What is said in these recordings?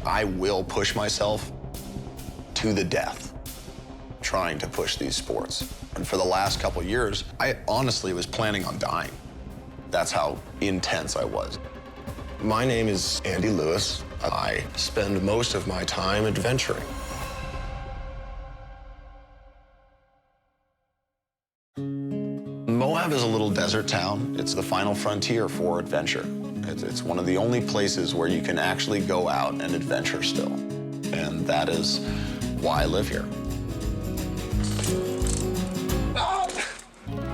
I will push myself to the death trying to push these sports. And for the last couple years, I honestly was planning on dying. That's how intense I was. My name is Andy Lewis. I spend most of my time adventuring. MOAB is a little desert town. It's the final frontier for adventure. It's one of the only places where you can actually go out and adventure still. And that is why I live here.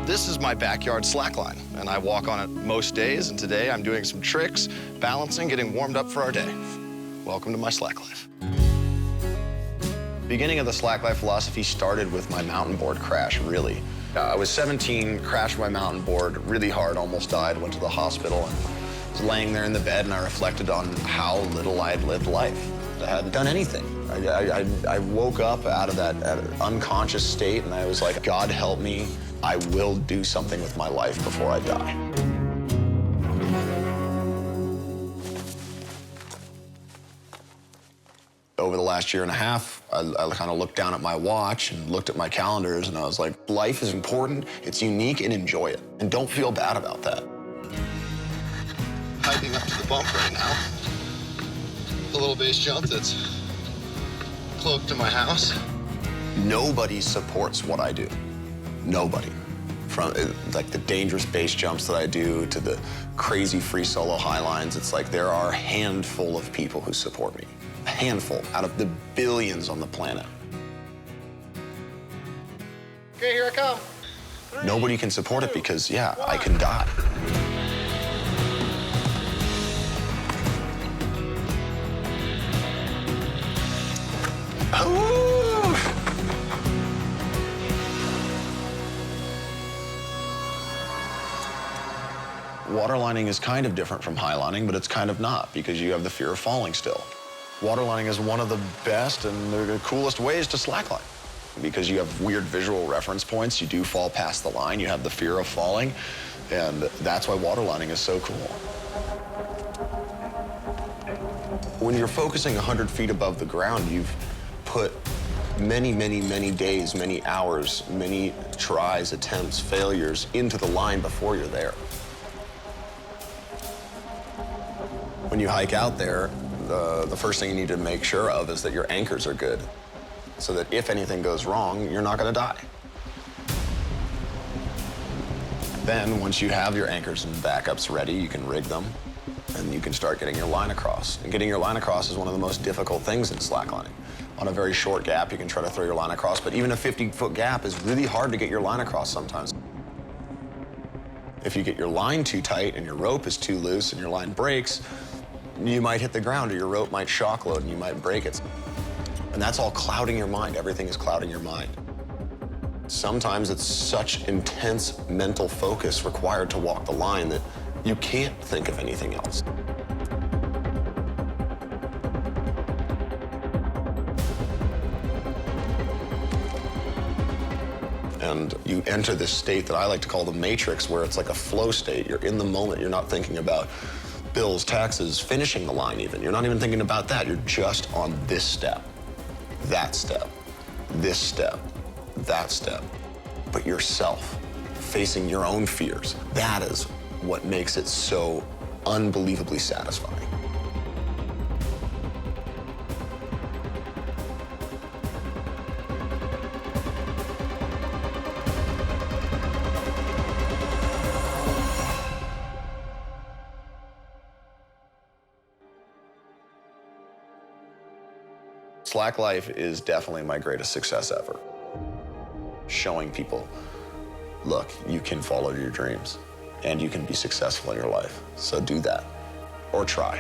This is my backyard slackline, and I walk on it most days, and today I'm doing some tricks, balancing, getting warmed up for our day. Welcome to my slack life. Beginning of the slack life philosophy started with my mountain board crash, really. I was 17, crashed my mountain board really hard, almost died, went to the hospital, and was laying there in the bed, and I reflected on how little I had lived life. I hadn't done anything. I woke up out of that unconscious state, and I was like, God help me, I will do something with my life before I die. Over the last year and a half, I kind of looked down at my watch and looked at my calendars, and I was like, life is important, it's unique, and enjoy it. And don't feel bad about that. Hiking up to the bump right now. The little base jump that's close to my house. Nobody supports what I do. Nobody. From like the dangerous base jumps that I do to the crazy free solo highlines, it's like there are a handful of people who support me. A handful out of the billions on the planet. Okay, here I come. Nobody can support it because, yeah, I can die. Waterlining is kind of different from highlining, but it's kind of not, because you have the fear of falling still. Waterlining is one of the best and the coolest ways to slackline, because you have weird visual reference points. You do fall past the line. You have the fear of falling, and that's why waterlining is so cool. When you're focusing 100 feet above the ground, you've put many, many, many days, many hours, many tries, attempts, failures into the line before you're there. When you hike out there, the first thing you need to make sure of is that your anchors are good, so that if anything goes wrong, you're not going to die. Then, once you have your anchors and backups ready, you can rig them, and you can start getting your line across. And getting your line across is one of the most difficult things in slacklining. On a very short gap, you can try to throw your line across, but even a 50-foot gap is really hard to get your line across sometimes. If you get your line too tight and your rope is too loose and your line breaks, you might hit the ground, or your rope might shock load and you might break it. And that's all clouding your mind. Everything is clouding your mind. Sometimes it's such intense mental focus required to walk the line that you can't think of anything else. And you enter this state that I like to call the matrix, where it's like a flow state. You're in the moment. You're not thinking about bills, taxes, finishing the line even. You're not even thinking about that. You're just on this step, that step, this step, that step. But yourself, facing your own fears, that is what makes it so unbelievably satisfying. Slack life is definitely my greatest success ever. Showing people, look, you can follow your dreams and you can be successful in your life. So do that, or try.